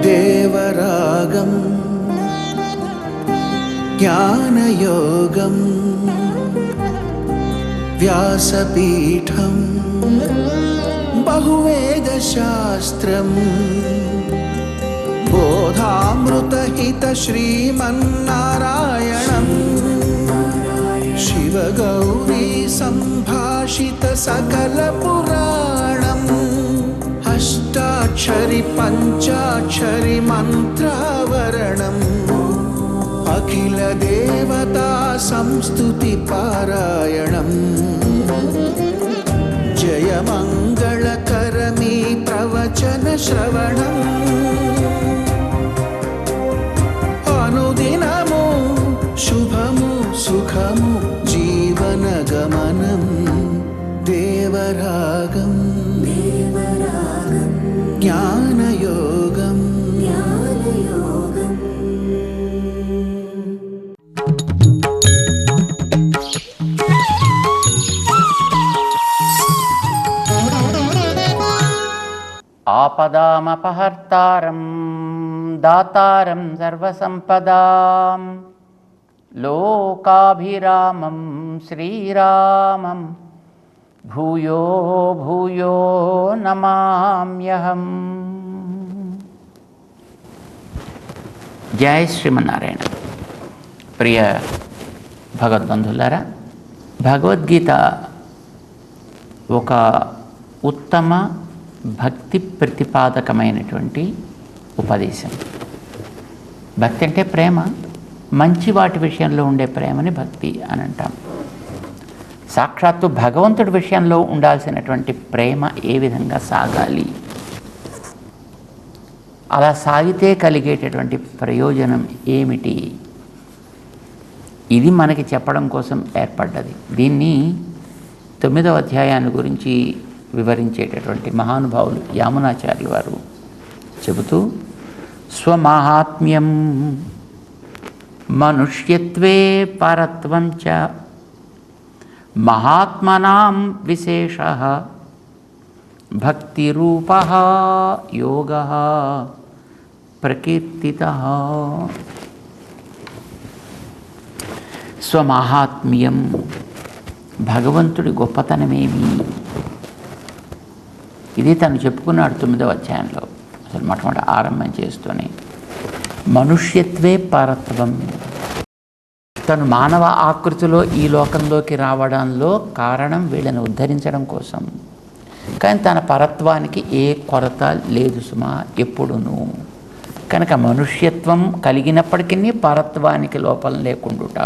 దేవరాగం జ్ఞానయోగం వ్యాసపీఠం బహువేదశాస్త్రం బోధామృతహిత శ్రీమన్నారాయణం శివగౌరీ సంభాషిత సకల పురాణం అష్టాక్షరి పంచాక్షరి మంత్రావరణం అఖిల దేవతా సంస్తుతి పారాయణం జయమంగళకరమీ ప్రవచన శ్రవణం అనుదినము శుభము సుఖము జీవన గమనం దేవరాగం జ్ఞానయోగం ఆపదామపహర్తారం దాతారం సర్వసంపదాం లోకాభిరామం శ్రీరామం భూయో భూయో నమామ్యహం. జై శ్రీమన్నారాయణ. ప్రియ భగవద్బంధులారా, భగవద్గీత ఒక ఉత్తమ భక్తి ప్రతిపాదకమైనటువంటి ఉపదేశం. భక్తి అంటే ప్రేమ, మంచి వాటి విషయంలో ఉండే ప్రేమని భక్తి అని అంటాం. సాక్షాత్తు భగవంతుడి విషయంలో ఉండాల్సినటువంటి ప్రేమ ఏ విధంగా సాగాలి, అలా సాగితే కలిగేటటువంటి ప్రయోజనం ఏమిటి, ఇది మనకి చెప్పడం కోసం ఏర్పడ్డది. దీన్ని 9వ అధ్యాయాన్ని గురించి వివరించేటటువంటి మహానుభావులు యామునాచార్యులు వారు చెబుతూ, స్వమాహాత్మ్యం మనుష్యత్వే పరత్వం చ మహాత్మనాం విశేషః భక్తిరూపః యోగః ప్రకీర్తితః. స్వమాహాత్మ్యం, భగవంతుడి గొప్పతనమేమి, ఇది తను చెప్పుకున్నాడు 9వ అధ్యాయంలో. అసలు మొట్టమొదటి ఆరంభం చేస్తూనే మనుష్యత్వే పరత్వం, తను మానవ ఆకృతిలో ఈ లోకంలోకి రావడంలో కారణం వీళ్ళని ఉద్ధరించడం కోసం. కానీ తన పరత్వానికి ఏ కొరత లేదు సుమా ఎప్పుడునూ. కనుక మనుష్యత్వం కలిగినప్పటికీ పరత్వానికి లోపం లేకుండుట.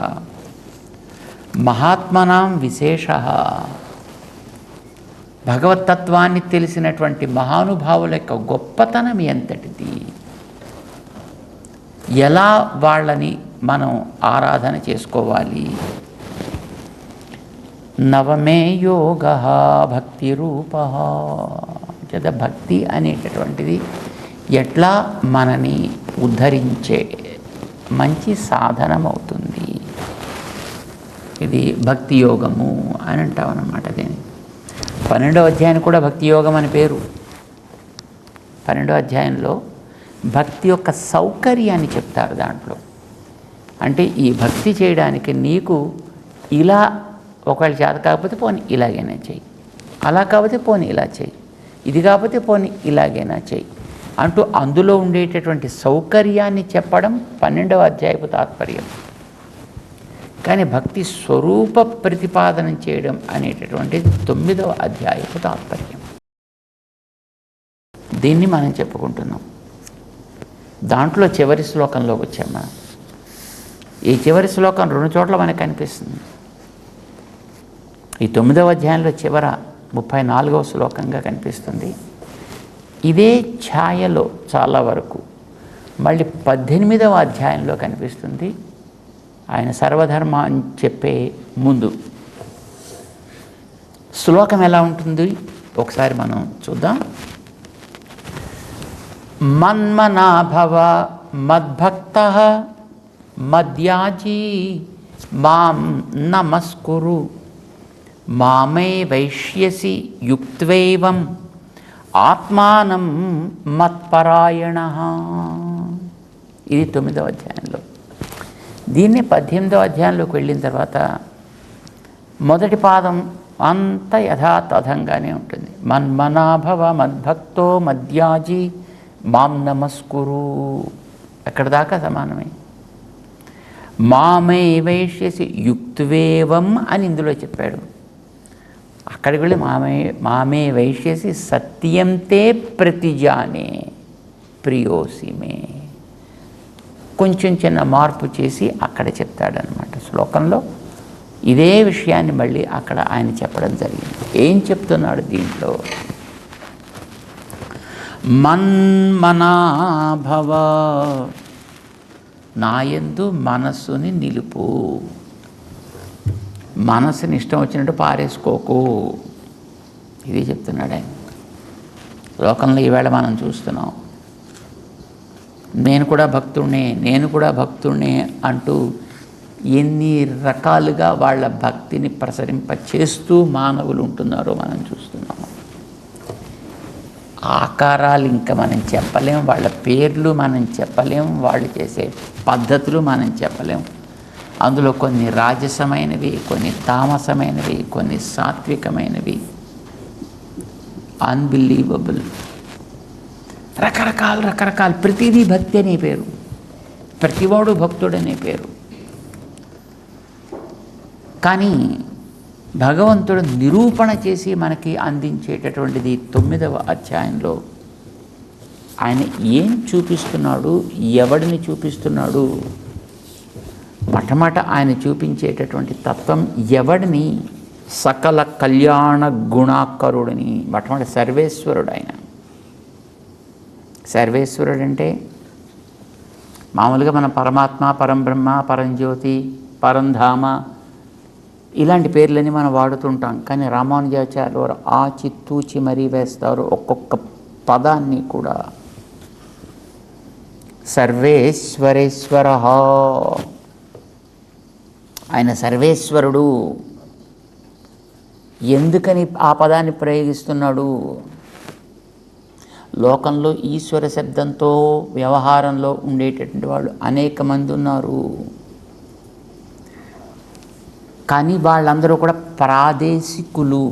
మహాత్మనాం విశేషః, భగవతత్వాన్ని తెలిసినటువంటి మహానుభావుల యొక్క గొప్పతనం ఎంతటిది, ఎలా వాళ్ళని మనం ఆరాధన చేసుకోవాలి. నవమే యోగ భక్తి రూప, భక్తి అనేటటువంటిది ఎట్లా మనని ఉద్ధరించే మంచి సాధనం అవుతుంది. ఇది భక్తి యోగము అని అంటామన్నమాట. దీన్ని 12వ అధ్యాయం కూడా భక్తి యోగం అని పేరు. 12వ అధ్యాయంలో భక్తి యొక్క సౌకర్యాన్ని చెప్తారు. దాంట్లో అంటే ఈ భక్తి చేయడానికి నీకు ఇలా ఒకవేళ చేత కాకపోతే పోనీ ఇలాగైనా చెయ్యి, అలా కాకపోతే పోనీ ఇలా చెయ్యి, ఇది కాకపోతే పోనీ ఇలాగైనా చెయ్యి అంటూ అందులో ఉండేటటువంటి సౌకర్యాన్ని చెప్పడం 12వ అధ్యాయపు తాత్పర్యం. కానీ భక్తి స్వరూప ప్రతిపాదన చేయడం అనేటటువంటిది 9వ అధ్యాయపు తాత్పర్యం. దీన్ని మనం చెప్పుకుంటున్నాం. దాంట్లో చివరి శ్లోకంలోకి వచ్చాం మనం. ఈ చివరి శ్లోకం 2 చోట్ల మనకు కనిపిస్తుంది. ఈ 9వ అధ్యాయంలో చివర 34వ శ్లోకంగా కనిపిస్తుంది. ఇదే ఛాయలో చాలా వరకు మళ్ళీ 18వ అధ్యాయంలో కనిపిస్తుంది. ఆయన సర్వధర్మ అని చెప్పే ముందు శ్లోకం ఎలా ఉంటుంది ఒకసారి మనం చూద్దాం. మన్మనాభవ మద్భక్తః మద్యాజీ మాం నమస్కురు మామే వైష్యసి యుక్త్వైవం ఆత్మానం మత్పరాయణ. ఇది 9వ అధ్యాయంలో. దీన్ని 18వ అధ్యాయంలోకి వెళ్ళిన తర్వాత మొదటి పాదం అంత యథాతథంగానే ఉంటుంది. మన్మనాభవ మద్భక్తో మద్యాజీ మాం నమస్కురు. అక్కడ దాకా సమానమే. మామే వైష్యసి యుక్త్వేవం అని ఇందులో చెప్పాడు. అక్కడికి వెళ్ళి మామే వైష్యసి సత్యం తే ప్రతిజానే ప్రియోసిమే. కొంచెం చిన్న మార్పు చేసి అక్కడ చెప్తాడనమాట. శ్లోకంలో ఇదే విషయాన్ని మళ్ళీ అక్కడ ఆయన చెప్పడం జరిగింది. ఏం చెప్తున్నాడు దీంట్లో? మన్మనాభవ, నాయందు మనస్సుని నిలుపు. మనస్సుని ఇష్టం వచ్చినట్టు పారేసుకోకు. ఇది చెప్తున్నాడు ఆయన. లోకంలో ఈవేళ మనం చూస్తున్నాం, నేను కూడా భక్తుడినే అంటూ ఎన్ని రకాలుగా వాళ్ళ భక్తిని ప్రసరింప చేస్తూ మానవులు ఉంటున్నారో మనం చూస్తున్నాము. ఆకారాలు ఇంకా మనం చెప్పలేం, వాళ్ళ పేర్లు మనం చెప్పలేం, వాళ్ళు చేసే పద్ధతులు మనం చెప్పలేం. అందులో కొన్ని రాజసమైనవి, కొన్ని తామసమైనవి, కొన్ని సాత్వికమైనవి. అన్బిలీవబుల్. రకరకాల ప్రతిదీ భక్తి అనే పేరు, ప్రతివాడు భక్తుడనే పేరు. కానీ భగవంతుడు నిరూపణ చేసి మనకి అందించేటటువంటిది 9వ అధ్యాయంలో. ఆయన ఏం చూపిస్తున్నాడు, ఎవడిని చూపిస్తున్నాడు? మొట్టమొదట ఆయన చూపించేటటువంటి తత్వం ఎవడిని? సకల కళ్యాణ గుణాకరుడిని. మొట్టమొదటి సర్వేశ్వరుడు ఆయన. సర్వేశ్వరుడు అంటే మామూలుగా మన పరమాత్మ, పరంబ్రహ్మ, పరంజ్యోతి, పరంధామ ఇలాంటి పేర్లని మనం వాడుతుంటాం. కానీ రామానుజాచార్యులు వారు ఆచితూచి మరీ వేస్తారు ఒక్కొక్క పదాన్ని కూడా. సర్వేశ్వరేశ్వర, ఆయన సర్వేశ్వరుడు. ఎందుకని ఆ పదాన్ని ప్రయోగిస్తున్నాడు? లోకంలో ఈశ్వర శబ్దంతో వ్యవహారంలో ఉండేటటువంటి వాళ్ళు అనేక మంది ఉన్నారు. కానీ వాళ్ళందరూ కూడా ప్రాదేశికులు.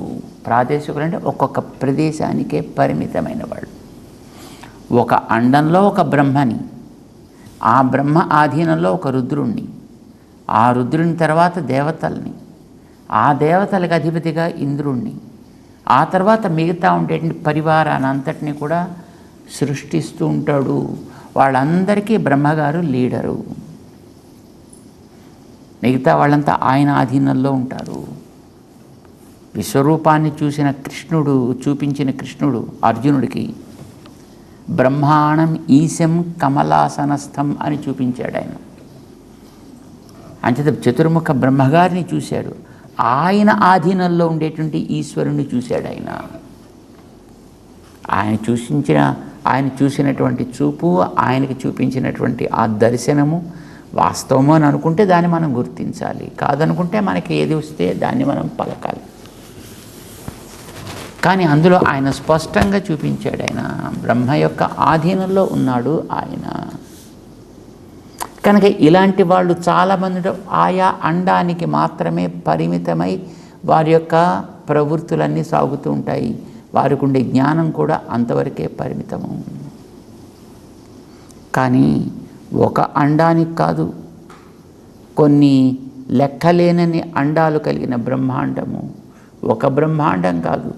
ప్రాదేశికులు అంటే ఒక్కొక్క ప్రదేశానికే పరిమితమైన వాళ్ళు. ఒక అండంలో ఒక బ్రహ్మని, ఆ బ్రహ్మ ఆధీనంలో ఒక రుద్రుణ్ణి, ఆ రుద్రుని తర్వాత దేవతల్ని, ఆ దేవతలకు అధిపతిగా ఇంద్రుణ్ణి, ఆ తర్వాత మిగతా ఉండేటువంటి పరివారాన్ని అంతటినీ కూడా సృష్టిస్తూ ఉంటాడు. వాళ్ళందరికీ బ్రహ్మగారు లీడరు. మిగతా వాళ్ళంతా ఆయన ఆధీనంలో ఉంటారు. విశ్వరూపాన్ని చూపించిన కృష్ణుడు అర్జునుడికి బ్రహ్మాండం ఈశం కమలాసనస్థం అని చూపించాడు ఆయన. అంచేత చతుర్ముఖ బ్రహ్మగారిని చూశాడు. ఆయన ఆధీనంలో ఉండేటువంటి ఈశ్వరుని చూశాడు ఆయన. ఆయన చూసినటువంటి చూపు, ఆయనకి చూపించినటువంటి ఆ దర్శనము వాస్తవము అని అనుకుంటే దాన్ని మనం గుర్తించాలి. కాదనుకుంటే మనకి ఏది వస్తే దాన్ని మనం పలకాలి. కానీ అందులో ఆయన స్పష్టంగా చూపించాడు. ఆయన బ్రహ్మ యొక్క ఆధీనంలో ఉన్నాడు ఆయన. కనుక ఇలాంటి వాళ్ళు చాలామంది ఆయా అండానికి మాత్రమే పరిమితమై వారి యొక్క ప్రవృత్తులన్నీ సాగుతూ ఉంటాయి. వారికి ఉండే జ్ఞానం కూడా అంతవరకే పరిమితము. కానీ ఒక అండానికి కాదు, కొన్ని లెక్కలేనన్ని అండాలు కలిగిన బ్రహ్మాండము. ఒక బ్రహ్మాండం కాదు,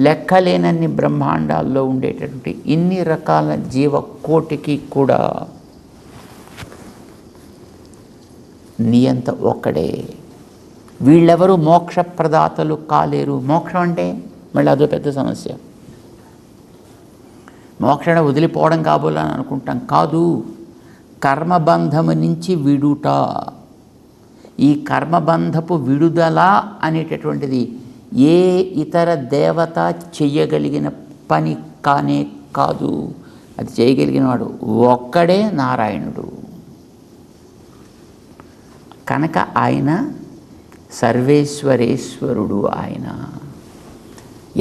లెక్కలేనన్ని బ్రహ్మాండాల్లో ఉండేటటువంటి ఇన్ని రకాల జీవకోటికి కూడా నియంత ఒక్కడే. వీళ్ళెవరూ మోక్షప్రదాతలు కాలేరు. మోక్షం అంటే మళ్ళీ అదో పెద్ద సమస్య. మోక్షం వదిలిపోవడం కాబోలని అనుకుంటాం. కాదు, కర్మబంధము నుంచి విడుట. ఈ కర్మబంధపు విడుదల అనేటటువంటిది ఏ ఇతర దేవత చెయ్యగలిగిన పని కానే కాదు. అది చేయగలిగిన వాడు ఒక్కడే నారాయణుడు. కనుక ఆయన సర్వేశ్వరేశ్వరుడు ఆయన.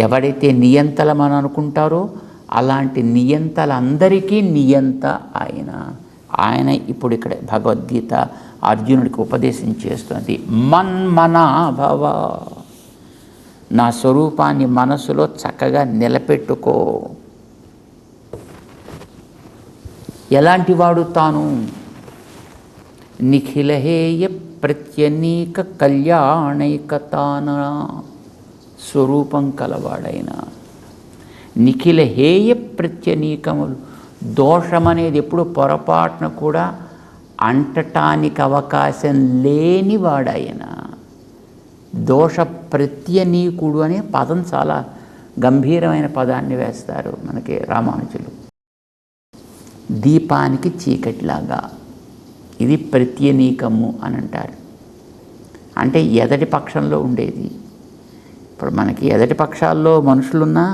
ఎవడైతే నియంతలమని అనుకుంటారో అలాంటి నియంతలందరికీ నియంత ఆయన. ఆయన ఇప్పుడు ఇక్కడ భగవద్గీత అర్జునుడికి ఉపదేశం చేస్తుంది. మన్మనాభవ, నా స్వరూపాన్ని మనసులో చక్కగా నిలబెట్టుకో. ఎలాంటి వాడు తాను? నిఖిలహేయ ప్రత్యనీక కళ్యాణైకతాన, స్వరూపం కలవాడైన. నిఖిల హేయ ప్రత్యనీకములు, దోషమనేది ఎప్పుడు పొరపాటున కూడా అంటటానికి అవకాశం లేనివాడాయన. దోష ప్రత్యనీకుడు అనే పదం చాలా గంభీరమైన పదాన్ని వేస్తారు మనకి రామానుజులు. దీపానికి చీకటిలాగా, ఇది ప్రత్యనీకము అని అంటారు. అంటే ఎదటి పక్షంలో ఉండేది. ఇప్పుడు మనకి ఎదటి పక్షాల్లో మనుషులున్నా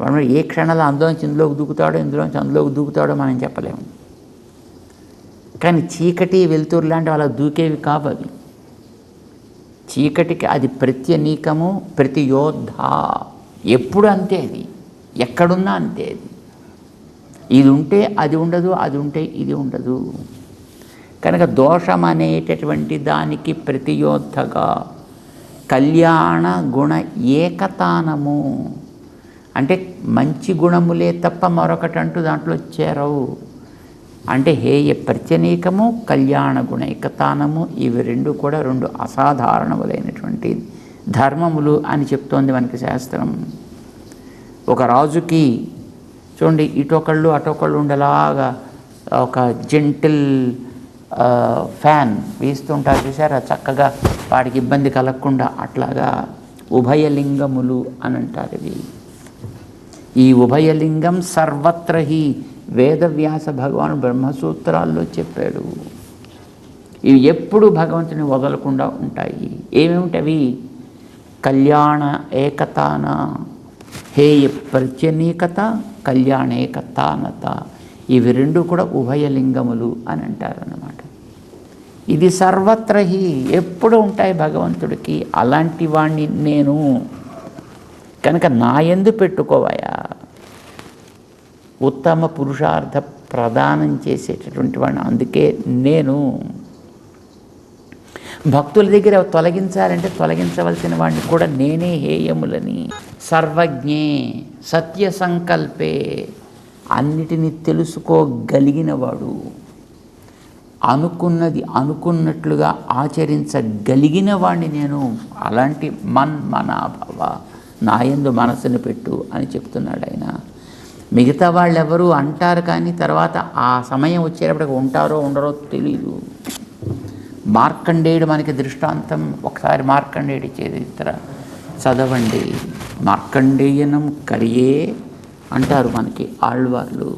వాడు ఏ క్షణాలు అందులోంచి ఇందులోకి దూకుతాడో, ఇందులోంచి అందులోకి దూకుతాడో మనం చెప్పలేము. కానీ చీకటి వెలుతురు లాంటి వాళ్ళ దూకేవి కావు అవి. చీకటికి అది ప్రత్యనీకము, ప్రతియోద్ధ. ఎప్పుడు అంతే, అది ఎక్కడున్నా అంతే. అది ఇది ఉంటే అది ఉండదు, అది ఉంటే ఇది ఉండదు. కనుక దోషం అనేటటువంటి దానికి ప్రతియోద్ధగా కళ్యాణ గుణ ఏకతానము, అంటే మంచి గుణములే తప్ప మరొకటంటూ దాంట్లో చేరవు. అంటే హేయ ప్రత్యనీకము, కళ్యాణ గుణ ఏకతానము, ఇవి రెండు కూడా రెండు అసాధారణములైనటువంటి ధర్మములు అని చెప్తోంది మనకి శాస్త్రం. ఒక రాజుకి చూడండి, ఇటొకళ్ళు అటొకళ్ళు ఉండేలాగా ఒక జెంటిల్ ఫ్యాన్ వీస్తుంటారు చూసారా, చక్కగా వాడికి ఇబ్బంది కలగకుండా. అట్లాగా ఉభయలింగములు అని అంటారు ఇవి. ఈ ఉభయలింగం సర్వత్ర హి వేదవ్యాస భగవాను బ్రహ్మసూత్రాల్లో చెప్పాడు. ఇవి ఎప్పుడు భగవంతుని వదలకుండా ఉంటాయి. ఏమేమిటవి? కళ్యాణ ఏకతాన, హేయ ప్రత్యనీకత, కళ్యాణ ఏకతానత, ఇవి రెండు కూడా ఉభయలింగములు అని అంటారు అన్నమాట. ఇది సర్వత్ర హి, ఎప్పుడు ఉంటాయి భగవంతుడికి. అలాంటి వాణ్ణి నేను, కనుక నా యందు పెట్టుకోవాయా. ఉత్తమ పురుషార్థ ప్రదానం చేసేటటువంటి వాడిని. అందుకే నేను భక్తుల దగ్గర తొలగించాలంటే తొలగించవలసిన వాడిని కూడా నేనే హేయములని. సర్వజ్ఞే సత్య సంకల్పే, అన్నిటినీ తెలుసుకోగలిగినవాడు, అనుకున్నది అనుకున్నట్లుగా ఆచరించగలిగిన వాడిని నేను. అలాంటి మన్మనాభవ, నాయందు మనసును పెట్టు అని చెప్తున్నాడు ఆయన. మిగతా వాళ్ళు ఎవరు అంటారు, కానీ తర్వాత ఆ సమయం వచ్చేటప్పటికి ఉంటారో ఉండరో తెలీదు. మార్కండేయుడు మనకి దృష్టాంతం. ఒకసారి మార్కండేయుడి చరిత్ర చదవండి. మార్కండేయనం కరియే అంటారు మనకి ఆళ్వార్లు.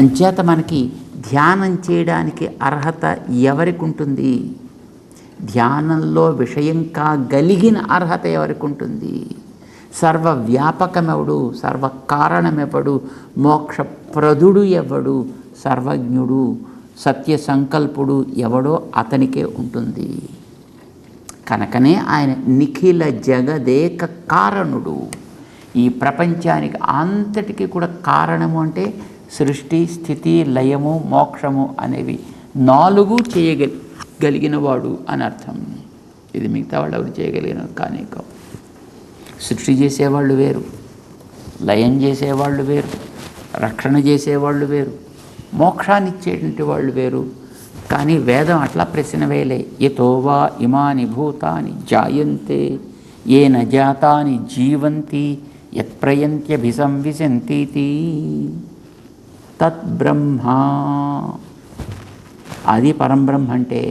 అంచేత మనకి ధ్యానం చేయడానికి అర్హత ఎవరికి ఉంటుంది? ధ్యానంలో విషయం కాగలిగిన అర్హత ఎవరికి ఉంటుంది? సర్వవ్యాపకమెవడు, సర్వకారణమెవడు, మోక్షప్రదుడు ఎవడు, సర్వజ్ఞుడు, సత్య సంకల్పుడు ఎవడో అతనికే ఉంటుంది. కనుకనే ఆయన నిఖిల జగదేక కారణుడు. ఈ ప్రపంచానికి అంతటికీ కూడా కారణము అంటే సృష్టి, స్థితి, లయము, మోక్షము అనేవి 4 చేయగలిగిన వాడు అని అర్థం. ఇది మిగతా వాళ్ళు ఎవరు చేయగలిగిన కానీ కావు. సృష్టి చేసేవాళ్ళు వేరు, లయం చేసేవాళ్ళు వేరు, రక్షణ చేసేవాళ్ళు వేరు, మోక్షాన్ని ఇచ్చేటువంటి వాళ్ళు వేరు. కానీ వేదం అట్లా ప్రశ్న వేయలే. యతో వా ఇమాని భూతాని జాయంతే ఏన జాతాని జీవంతి యత్ప్రయంత్యభిసంవిశంతీతి తద్బ్రహ్మ. అది పరబ్రహ్మ అంటే.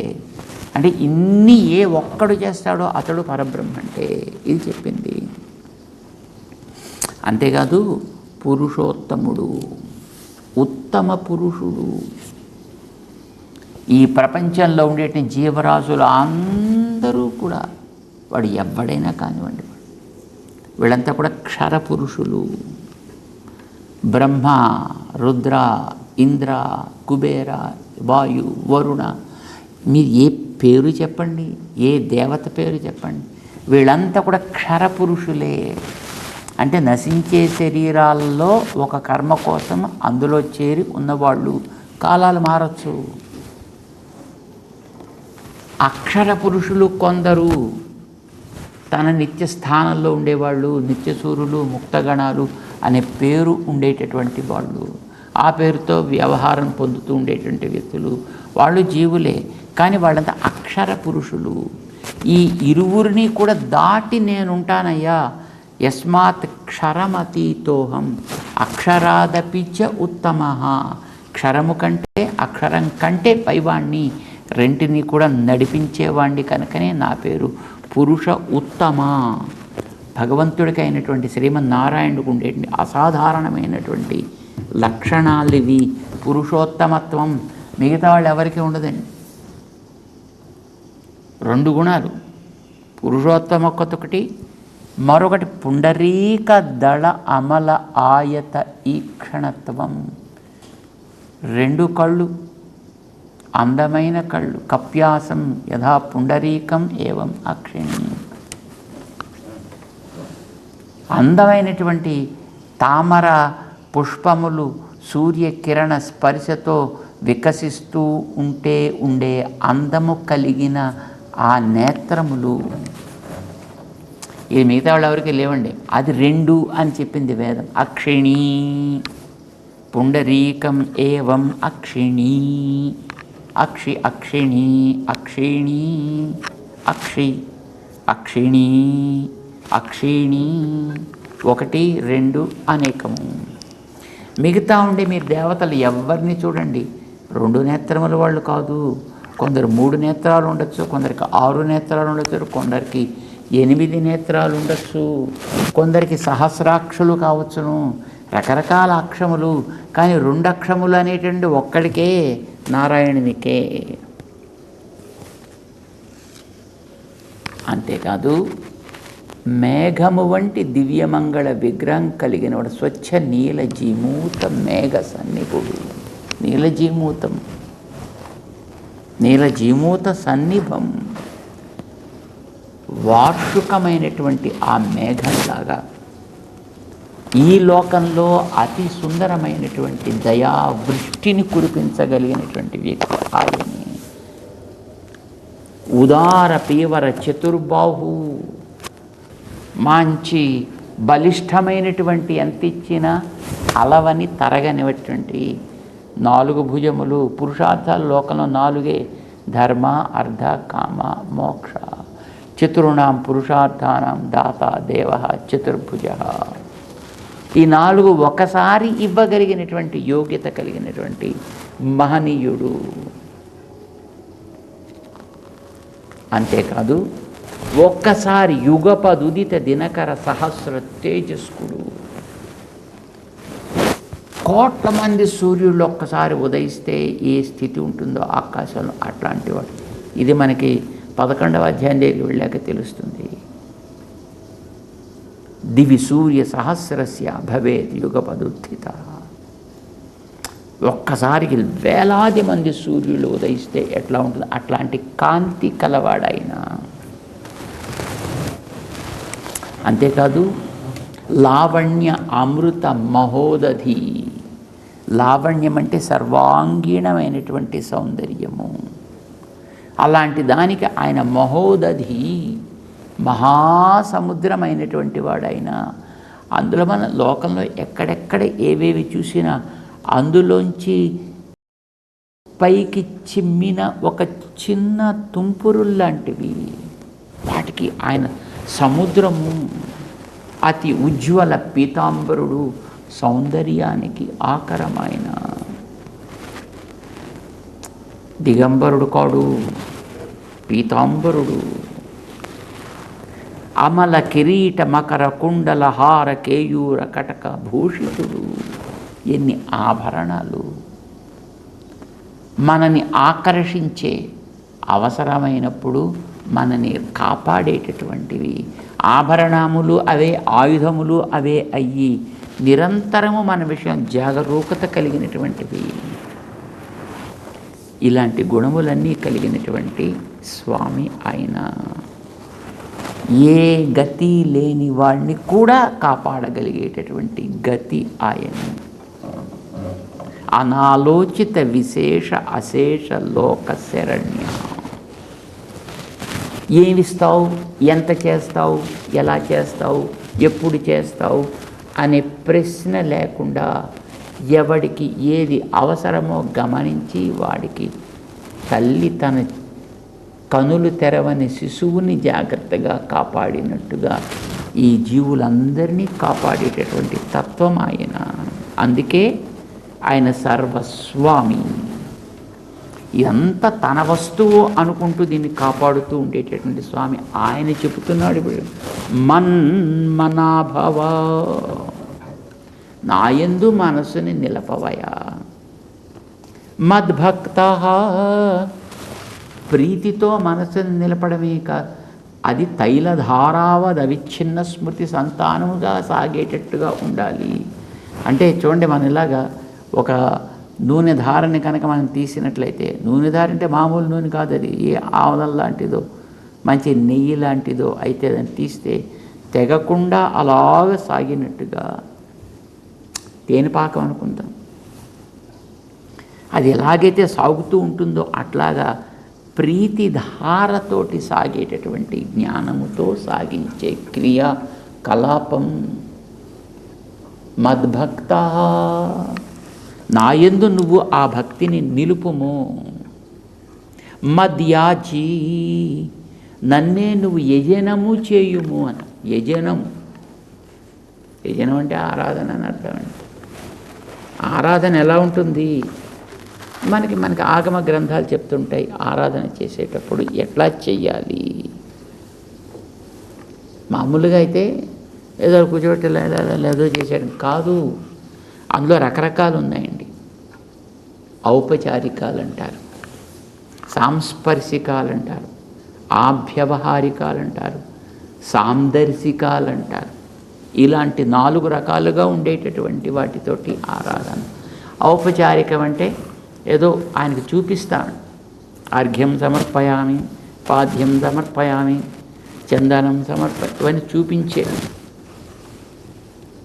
అంటే ఇన్ని ఏ ఒక్కడు చేస్తాడో అతడు పరబ్రహ్మ అంటే ఇది చెప్పింది. అంతేకాదు పురుషోత్తముడు, ఉత్తమ పురుషుడు. ఈ ప్రపంచంలో ఉండేటి జీవరాశులు అందరూ కూడా, వాడు ఎవడైనా కానివ్వండి, వీళ్ళంతా కూడా క్షర పురుషులు. బ్రహ్మ, రుద్ర, ఇంద్ర, కుబేర, వాయు, వరుణ, మీరు ఏ పేరు చెప్పండి, ఏ దేవత పేరు చెప్పండి, వీళ్ళంతా కూడా క్షరపురుషులే. అంటే నశించే శరీరాల్లో ఒక కర్మ కోసం అందులో చేరి ఉన్నవాళ్ళు. కాలాలు మారచ్చు. అక్షర పురుషులు కొందరు తన నిత్య స్థానంలో ఉండేవాళ్ళు, నిత్యసూరులు, ముక్తగణాలు అనే పేరు ఉండేటటువంటి వాళ్ళు, ఆ పేరుతో వ్యవహారం పొందుతూ ఉండేటువంటి వ్యక్తులు, వాళ్ళు జీవులే. కానీ వాళ్ళంతా అక్షర పురుషులు. ఈ ఇరువురిని కూడా దాటి నేనుంటానయ్యా. యస్మాత్ క్షరమతీతోహం అక్షరాదపిచ ఉత్తమ. క్షరము కంటే అక్షరం కంటే పైవాణ్ణి, రెంటిని కూడా నడిపించేవాణ్ణి. కనుకనే నా పేరు పురుష ఉత్తమ. భగవంతుడికి అయినటువంటి శ్రీమన్నారాయణుడికి ఉండేటువంటి అసాధారణమైనటువంటి లక్షణాలు ఇవి. పురుషోత్తమత్వం మిగతా వాళ్ళు ఎవరికీ ఉండదండి. 2 గుణాలు, పురుషోత్తమొక్కతొకటి, మరొకటి పుండరీక దళ అమల ఆయత ఈక్షణత్వం. 2 కళ్ళు, అందమైన కళ్ళు. కప్యాసం యథా పుండరీకం ఏవం అక్షిణి. అందమైనటువంటి తామర పుష్పములు సూర్యకిరణ స్పర్శతో వికసిస్తూ ఉండే అందము కలిగిన ఆ నేత్రములు. ఇది మిగతా వాళ్ళు ఎవరికి లేవండి. అది 2 అని చెప్పింది వేదం. అక్షిణీ పుండరీకం ఏవం అక్షిణీ. అక్షి అక్షిణీ అక్షిణీ అక్షి అక్షిణీ అక్షిణీ. 1, 2 అనేకము. మిగతా ఉండే మీరు దేవతలు ఎవరిని చూడండి, 2 నేత్రముల వాళ్ళు కాదు. కొందరు 3 నేత్రాలు ఉండొచ్చు, కొందరికి 6 నేత్రాలు ఉండొచ్చు, కొందరికి 8 నేత్రాలు ఉండొచ్చు, కొందరికి సహస్రాక్షులు కావచ్చును. రకరకాల అక్షములు. కానీ 2 అక్షములు అనేటువంటి ఒక్కడికే, నారాయణునికే. అంతేకాదు మేఘము వంటి దివ్యమంగళ విగ్రహం కలిగిన వాడు స్వచ్ఛ నీలజీమూత మేఘ సన్నిభుడు. నీలజీమూతం, నీలజీమూత సన్నిభం. వార్షికమైనటువంటి ఆ మేఘంలాగా ఈ లోకంలో అతి సుందరమైనటువంటి దయావృష్టిని కురిపించగలిగినటువంటి వ్యక్తి ఆయనే. ఉదార పీవర చతుర్బాహు. మంచి బలిష్టమైనటువంటి ఎంత ఇచ్చినా అలవని తరగనిటువంటి 4 భుజములు. పురుషార్థాలు లోకంలో 4. ధర్మ, అర్థ, కామ, మోక్ష. చతుర్ణాం పురుషార్థానాం దాత దేవ చతుర్భుజ. ఈ 4 ఒకసారి ఇవ్వగలిగినటువంటి యోగ్యత కలిగినటువంటి మహనీయుడు. అంతేకాదు ఒక్కసారి యుగపదుదిత దినకర సహస్ర తేజస్కుడు. కోట్ల మంది సూర్యుళ్ళు ఒక్కసారి ఉదయిస్తే ఏ స్థితి ఉంటుందో ఆకాశంలో, అట్లాంటి వాడు. ఇది మనకి 11వ అధ్యాయం దగ్గరికి వెళ్ళాక తెలుస్తుంది. దివి సూర్య సహస్రస్య భవేత్ యుగపదుత్థిత. ఒక్కసారికి వేలాది మంది సూర్యులు ఉదయిస్తే ఎట్లా ఉంటుంది, అట్లాంటి కాంతి కలవాడైనా. అంతేకాదు లావణ్య అమృత మహోదధి. లావణ్యం అంటే సర్వాంగీణమైనటువంటి సౌందర్యము. అలాంటి దానికి ఆయన మహోదధి, మహాసముద్రమైనటువంటి వాడైన. అందులో మన లోకంలో ఎక్కడెక్కడ ఏవేవి చూసినా అందులోంచి పైకి చిమ్మిన ఒక చిన్న తుంపురుల్లాంటివి. వాటికి ఆయన సముద్రము. అతి ఉజ్వల పీతాంబరుడు, సౌందర్యానికి ఆకరమైన. దిగంబరుడు కాడు, పీతాంబరుడు. అమల కిరీట మకర కుండల హార కేయూర కటక భూషితుడు. ఎన్ని ఆభరణాలు! మనని ఆకర్షించే, అవసరమైనప్పుడు మనని కాపాడేటటువంటివి. ఆభరణములు అవే, ఆయుధములు అవే అయ్యి నిరంతరము మన విషయం జాగరూకత కలిగినటువంటివి. ఇలాంటి గుణములన్నీ కలిగినటువంటి స్వామి ఆయన. ఏ గతి లేని వాడిని కూడా కాపాడగలిగేటటువంటి గతి ఆయన. అనాలోచిత విశేష అశేష లోక శరణ్య. ఏమిస్తావు, ఎంత చేస్తావు, ఎలా చేస్తావు, ఎప్పుడు చేస్తావు అనే ప్రశ్న లేకుండా ఎవడికి ఏది అవసరమో గమనించి వాడికి తల్లి తన కనులు తెరవని శిశువుని జాగ్రత్తగా కాపాడినట్టుగా ఈ జీవులందరినీ కాపాడేటటువంటి తత్వం ఆయన. అందుకే ఆయన సర్వస్వామి. ఇదంతా తన వస్తువు అనుకుంటూ దీన్ని కాపాడుతూ ఉండేటటువంటి స్వామి ఆయన చెబుతున్నాడు ఇప్పుడు, మన్మనాభవ, నాయందు మనసుని నిలపవయా. మద్భక్త, ప్రీతితో మనసుని నిలపడమే కాదు, అది తైలధారావద్ అవిచ్ఛిన్న స్మృతి సంతానముగా సాగేటట్టుగా ఉండాలి. అంటే చూడండి, మన ఇలాగా ఒక నూనె ధారని కనుక మనం తీసినట్లయితే, నూనె ధార అంటే మామూలు నూనె కాదు, అది ఏ ఆవదం లాంటిదో మంచి నెయ్యి లాంటిదో అయితే దాన్ని తీస్తే తెగకుండా అలాగ సాగినట్టుగా తేనెపాకం అనుకుందాం, అది ఎలాగైతే సాగుతూ ఉంటుందో అట్లాగా ప్రీతి ధారతోటి సాగేటటువంటి జ్ఞానముతో సాగించే క్రియా కలాపం. మద్భక్త, నాయందు నువ్వు ఆ భక్తిని నిలుపుము. మద్యాజీ, నన్నే నువ్వు యజనము చేయుము అని. యజనము, యజనం అంటే ఆరాధన అని అర్థం అండి. ఆరాధన ఎలా ఉంటుంది, మనకి ఆగమ గ్రంథాలు చెప్తుంటాయి ఆరాధన చేసేటప్పుడు ఎట్లా చెయ్యాలి. మామూలుగా అయితే ఏదో కూర్చోబెట్టి లేదో చేసేయడం కాదు, అందులో రకరకాలు ఉన్నాయండి. ఔపచారికాలు అంటారు, సాంస్పర్శికాలు అంటారు, ఆభ్యవహారికాలు అంటారు, సాందర్శికాలు అంటారు. ఇలాంటి 4 రకాలుగా ఉండేటటువంటి వాటితోటి ఆరాధన. ఔపచారికం అంటే ఏదో ఆయనకు చూపిస్తాను, అర్ఘ్యం సమర్పయామి, పాద్యం సమర్పయామి, చందనం ఇవన్నీ చూపించేది.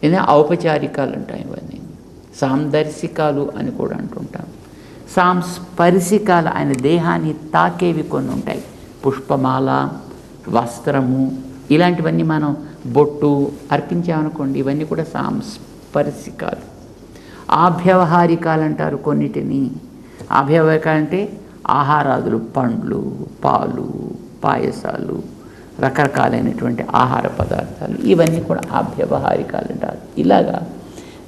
ఇదే ఔపచారికాలు అంటాం. ఇవన్నీ సాందర్శికాలు అని కూడా అంటుంటాం. సాంస్పర్శికాలు ఆయన దేహాన్ని తాకేవి కొన్ని ఉంటాయి. పుష్పమాల, వస్త్రము, ఇలాంటివన్నీ మనం బొట్టు అర్పించామనుకోండి, ఇవన్నీ కూడా సాంస్పర్శికాలు. ఆభ్యవహారికాలు అంటారు కొన్నిటిని. ఆభ్యవహారికాలు అంటే ఆహారాదులు, పండ్లు, పాలు, పాయసాలు, రకరకాలైనటువంటి ఆహార పదార్థాలు, ఇవన్నీ కూడా ఆభ్యవహారికాలు అంటారు. ఇలాగా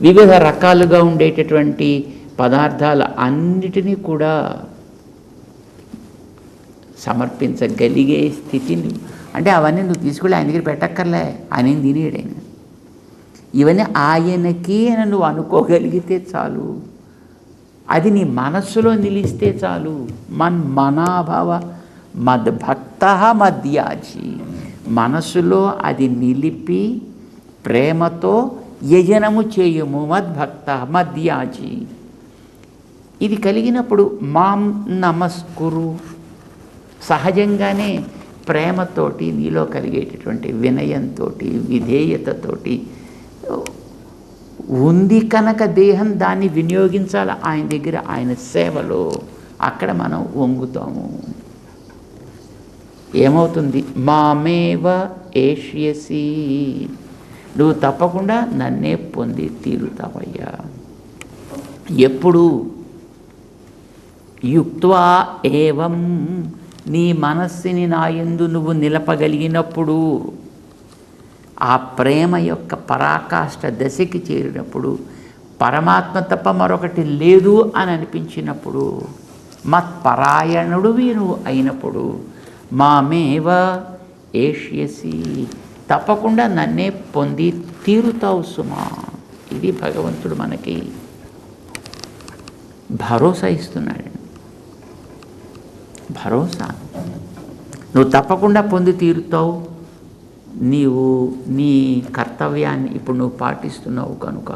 వివిధ రకాలుగా ఉండేటటువంటి పదార్థాలు అన్నిటినీ కూడా సమర్పించగలిగే స్థితిని, అంటే అవన్నీ నువ్వు తీసుకెళ్ళి ఆయన దగ్గర పెట్టక్కర్లే, ఆయన ఏం తినేడు ఆయన. ఇవన్నీ ఆయనకి అని నువ్వు అనుకోగలిగితే చాలు, అది నీ మనస్సులో నిలిస్తే చాలు. మన్మనాభవ మద్భక్త మద్యాజీ, మనస్సులో అది నిలిపి ప్రేమతో యజనము చేయుము. మద్భక్త మద్యాజీ, ఇది కలిగినప్పుడు మాం నమస్కురు, సహజంగానే ప్రేమతోటి నీలో కలిగేటటువంటి వినయంతో విధేయతతోటి ఉంది కనుక దేహం దాన్ని వినియోగించాలి ఆయన దగ్గర, ఆయన సేవలో. అక్కడ మనం వంగుతాము. ఏమవుతుంది, మామేవ ఏష్యసి, నువ్వు తప్పకుండా నన్నే పొంది తీరుతావయ్యా. ఎప్పుడు యుక్త్వా ఏవం, నీ మనస్సుని నాయందు నువ్వు నిలపగలిగినప్పుడు, ఆ ప్రేమ యొక్క పరాకాష్ఠ దశకి చేరినప్పుడు, పరమాత్మ తప్ప మరొకటి లేదు అని అనిపించినప్పుడు, మత్పరాయణుడివి నువ్వు అయినప్పుడు, మామేవ ఏష్యసి, తప్పకుండా నన్నే పొంది తీరుతావు సుమా. ఇది భగవంతుడు మనకి భరోసా ఇస్తున్నాడు. భరోసా, నువ్వు తప్పకుండా పొంది తీరుతావు నీవు నీ కర్తవ్యాన్ని ఇప్పుడు నువ్వు పాటిస్తున్నావు కనుక.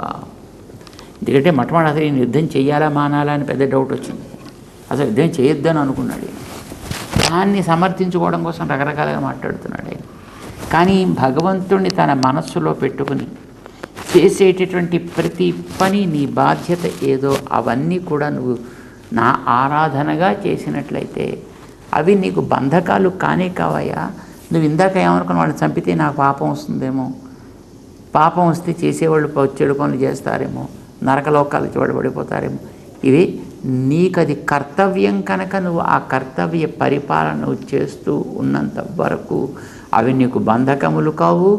ఎందుకంటే మొట్టమొదటి అసలు నేను యుద్ధం చేయాలా మానాలా అని పెద్ద డౌట్ వచ్చింది. అసలు యుద్ధం చేయొద్దని అనుకున్నాడు. దాన్ని సమర్థించుకోవడం కోసం రకరకాలుగా మాట్లాడుతున్నాడు. కానీ భగవంతుడిని తన మనస్సులో పెట్టుకుని చేసేటటువంటి ప్రతి పని నీ బాధ్యత ఏదో అవన్నీ కూడా నువ్వు నా ఆరాధనగా చేసినట్లయితే అవి నీకు బంధకాలు కానే కావయ్యా. నువ్వు ఇందాక ఏమనుకున్న వాళ్ళని చంపితే నాకు పాపం వస్తుందేమో, పాపం వస్తే చేసేవాళ్ళు చెడు పనులు చేస్తారేమో, నరకలోకాలు పడిపోతారేమో. ఇవి నీకు అది కర్తవ్యం కనుక నువ్వు ఆ కర్తవ్య పరిపాలన చేస్తూ ఉన్నంత వరకు అవి నీకు బంధకములు కావు.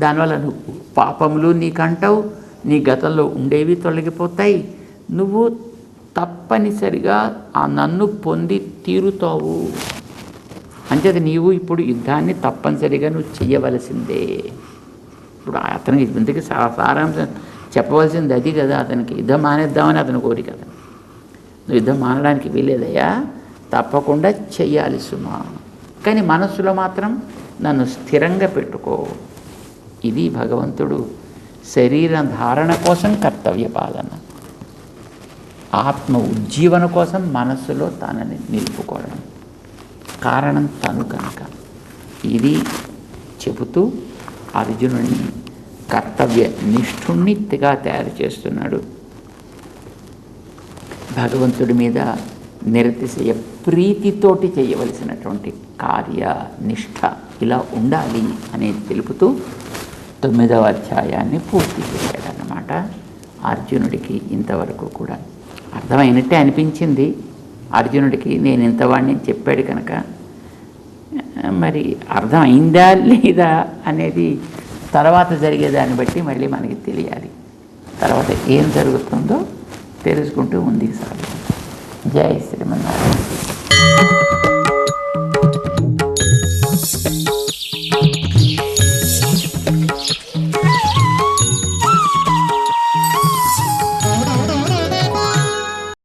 దానివల్ల నువ్వు పాపములు నీకంటావు, నీ గతంలో ఉండేవి తొలగిపోతాయి. నువ్వు తప్పనిసరిగా ఆ నన్ను పొంది తీరుతావు. అంచేది నీవు ఇప్పుడు యుద్ధాన్ని తప్పనిసరిగా నువ్వు చెయ్యవలసిందే. ఇప్పుడు అతనికి ఇంతకీ సారాంశం చెప్పవలసింది అది కదా. అతనికి యుద్ధం మానేద్దామని అతని కోరిక. నువ్వు యుద్ధం మానడానికి వీలేదయ్యా, తప్పకుండా చెయ్యాలి సుమా. కానీ మనస్సులో మాత్రం నన్ను స్థిరంగా పెట్టుకో. ఇది భగవంతుడు శరీర ధారణ కోసం కర్తవ్య పాలన, ఆత్మ ఉజ్జీవన కోసం మనస్సులో తనని నిలుపుకోవడం కారణం తను కనుక. ఇది చెబుతూ అర్జునుడిని కర్తవ్య నిష్ఠుణ్ణిగా తయారు చేస్తున్నాడు. భగవంతుడి మీద నిరతిశయ ప్రీతితోటి చేయవలసినటువంటి కార్య నిష్ఠ ఇలా ఉండాలి అనేది తెలుపుతూ 9వ అధ్యాయాన్ని పూర్తి చేశాడన్నమాట. అర్జునుడికి ఇంతవరకు కూడా అర్థమైనట్టే అనిపించింది. అర్జునుడికి నేను ఇంతవాడిని చెప్పాడు కనుక మరి అర్థం అయిందా లేదా అనేది తర్వాత జరిగేదాన్ని బట్టి మళ్ళీ మనకి తెలియాలి. తర్వాత ఏం జరుగుతుందో తెలుసుకుంటూ ముందుకు సాగుతాం. జై శ్రీమన్నారాయణ.